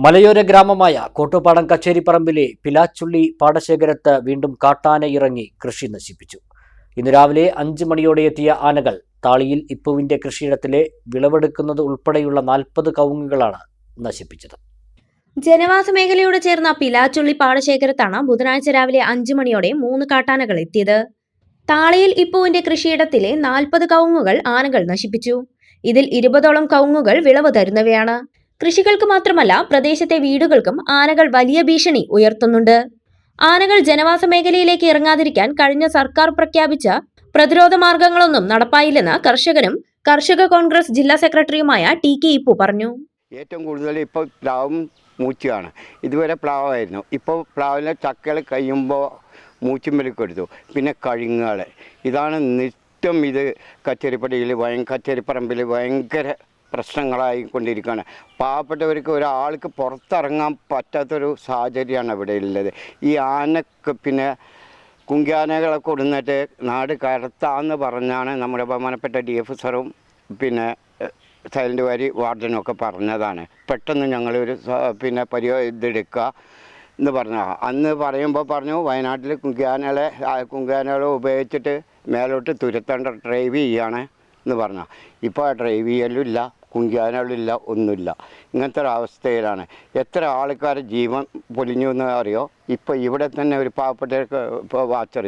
മലയോര ഗ്രാമമായ കോട്ടുപാടം കച്ചേരിപ്പറമ്പിലെ പിലാച്ചുള്ളി പാടശേഖരത്ത് വീണ്ടും കാട്ടാന ഇറങ്ങി കൃഷി നശിപ്പിച്ചു. ഇന്ന് രാവിലെ 5 മണിയോടെ എത്തിയ ആനകൾ താളിയിൽ ഇപ്പുവിന്റെ കൃഷിയിടത്തിലെ വിളവെടുക്കുന്നത് ഉൾപ്പെടെയുള്ള 40 കവുങ്ങുകളാണ് നശിപ്പിച്ചത്. ജനവാസ മേഖലയോട് ചേർന്ന പിലാച്ചുള്ളി പാടശേഖരത്താണ് ബുധനാഴ്ച രാവിലെ 5 മണിയോടെ 3 കാട്ടാനകൾ എത്തിയത്. താളിയിൽ ഇപ്പുവിന്റെ കൃഷിയിടത്തിലെ 40 കവുങ്ങുകൾ ആനകൾ നശിപ്പിച്ചു. ഇതിൽ 20ഓളം കവുങ്ങുകൾ വിളവ് തരുന്നവയാണ്. കൃഷികൾക്ക് മാത്രമല്ല പ്രദേശത്തെ വീടുകൾക്കും ആനകൾ വലിയ ഭീഷണി ഉയർത്തുന്നുണ്ട്. ആനകൾ ജനവാസ മേഖലയിലേക്ക് ഇറങ്ങാതിരിക്കാൻ കഴിഞ്ഞ സർക്കാർ പ്രഖ്യാപിച്ച പ്രതിരോധ മാർഗങ്ങളൊന്നും നടപ്പായില്ലെന്ന് കർഷകനും കർഷക കോൺഗ്രസ് ജില്ലാ സെക്രട്ടറിയുമായ TK ഇപ്പു പറഞ്ഞു. ഏറ്റവും കൂടുതൽ ഇപ്പോൾ പ്ലാവും മൂച്ചയാണ്. ഇതുവരെ പ്ലാവായിരുന്നു. ഇപ്പോൾ പ്ലാവിലെ ചക്കകൾ കഴിയുമ്പോൾ മൂച്ചുമ്പലേക്ക് എടുത്തു. പിന്നെ കഴുങ്ങുകൾ. ഇതാണ് നിത്യം ഇത് കച്ചേരിപ്പറമ്പിൽ ഭയങ്കര പ്രശ്നങ്ങളായിക്കൊണ്ടിരിക്കുകയാണ്. പാവപ്പെട്ടവർക്ക് ഒരാൾക്ക് പുറത്തിറങ്ങാൻ പറ്റാത്തൊരു സാഹചര്യമാണ് ഇവിടെ ഉള്ളത്. ഈ ആനക്ക് പിന്നെ കുങ്കിയാനകളെ കൊടുന്നിട്ട് നാട് കടത്താമെന്ന് പറഞ്ഞാണ് നമ്മുടെ ബഹുമാനപ്പെട്ട DF സാറും പിന്നെ സൈലൻ്റ് വാരി വാർഡനൊക്കെ പറഞ്ഞതാണ്. പെട്ടെന്ന് ഞങ്ങളൊരു ഇതെടുക്കുക എന്ന് പറഞ്ഞു. അന്ന് പറയുമ്പോൾ പറഞ്ഞു വയനാട്ടിൽ കുങ്കിയാനകളെ ഉപയോഗിച്ചിട്ട് മേലോട്ട് തുരത്തേണ്ട ഡ്രൈവ് ചെയ്യാണ് എന്ന് പറഞ്ഞു. ഇപ്പോൾ ആ ഡ്രൈവ് ചെയ്യലില്ല, കുങ്കിയാനകളില്ല, ഒന്നുമില്ല. ഇങ്ങനത്തെ ഒരു അവസ്ഥയിലാണ്. എത്ര ആൾക്കാർ ജീവൻ പൊലിഞ്ഞു എന്ന് അറിയോ? ഇപ്പോൾ ഇവിടെ തന്നെ ഒരു പാവപ്പെട്ട വാച്ചർ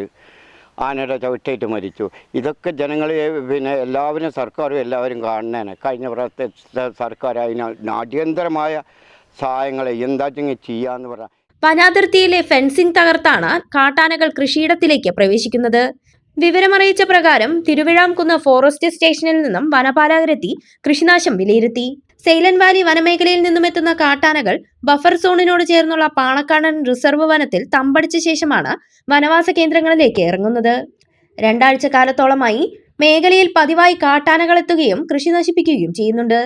ആനയുടെ ചവിട്ടേറ്റ് മരിച്ചു. ഇതൊക്കെ ജനങ്ങൾ എല്ലാവരും എല്ലാവരും കാണുന്നതാണ്. കഴിഞ്ഞ പ്രാവശ്യത്തെ സർക്കാർ അതിന് അടിയന്തരമായ സഹായങ്ങൾ എന്താച്ചെങ്കിൽ ചെയ്യാന്ന് പറഞ്ഞാൽ. വനാതിർത്തിയിലെ ഫെൻസിംഗ് തകർത്താണ് കാട്ടാനകൾ കൃഷിയിടത്തിലേക്ക് പ്രവേശിക്കുന്നത്. വിവരമറിയിച്ച പ്രകാരം തിരുവിഴാംകുന്ന് ഫോറസ്റ്റ് സ്റ്റേഷനിൽ നിന്നും വനപാലകരെത്തി കൃഷിനാശം വിലയിരുത്തി. സൈലന്റ് വാലി വനമേഖലയിൽ നിന്നും എത്തുന്ന കാട്ടാനകൾ ബഫർ സോണിനോട് ചേർന്നുള്ള പാണക്കാടൻ റിസർവ് വനത്തിൽ തമ്പടിച്ച ശേഷമാണ് വനവാസ കേന്ദ്രങ്ങളിലേക്ക് ഇറങ്ങുന്നത്. 2 ആഴ്ച കാലത്തോളമായി മേഖലയിൽ പതിവായി കാട്ടാനകൾ എത്തുകയും കൃഷി നശിപ്പിക്കുകയും ചെയ്യുന്നുണ്ട്.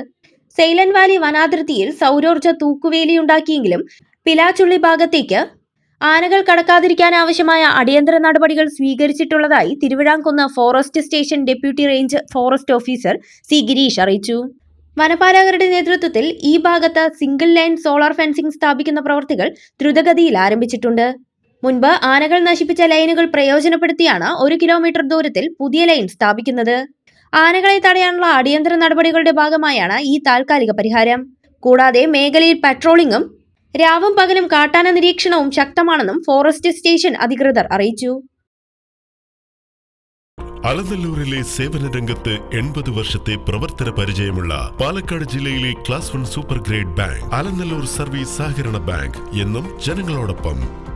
സൈലന്റ് വാലി വനാതിർത്തിയിൽ സൗരോർജ്ജ തൂക്കുവേലിയുണ്ടാക്കിയെങ്കിലും പിലാച്ചുള്ളി ഭാഗത്തേക്ക് ആനകൾ കടക്കാതിരിക്കാൻ ആവശ്യമായ അടിയന്തര നടപടികൾ സ്വീകരിച്ചിട്ടുള്ളതായി Thiruvizhamkunnu forest station deputy range forest officer C Gireesh അറിയിച്ചു. വനപാലകരുടെ നേതൃത്വത്തിൽ ഈ ഭാഗത്ത് സിംഗിൾ ലൈൻ സോളാർ ഫെൻസിംഗ് സ്ഥാപിക്കുന്ന പ്രവൃത്തികൾ ദ്രുതഗതിയിൽ ആരംഭിച്ചിട്ടുണ്ട്. മുൻപ് ആനകൾ നശിപ്പിച്ച ലൈനുകൾ പ്രയോജനപ്പെടുത്തിയാണ് 1 കിലോമീറ്റർ ദൂരത്തിൽ പുതിയ ലൈൻ സ്ഥാപിക്കുന്നത്. ആനകളെ തടയാനുള്ള അടിയന്തര നടപടികളുടെ ഭാഗമായാണ് ഈ താൽക്കാലിക പരിഹാരം. കൂടാതെ മേഖലയിൽ പട്രോളിംഗും രാവും പകലും കാട്ടാന നിരീക്ഷണവും ശക്തമാണെന്നും ഫോറസ്റ്റ് സ്റ്റേഷൻ അധികൃതർ അറിയിച്ചു. അലനല്ലൂരിലെ സേവന രംഗത്ത് 80 വർഷത്തെ പ്രവർത്തന പരിചയമുള്ള പാലക്കാട് ജില്ലയിലെ class 1 super grade bank Alanallur service സഹകരണ ബാങ്ക് എന്നും ജനങ്ങളോടൊപ്പം.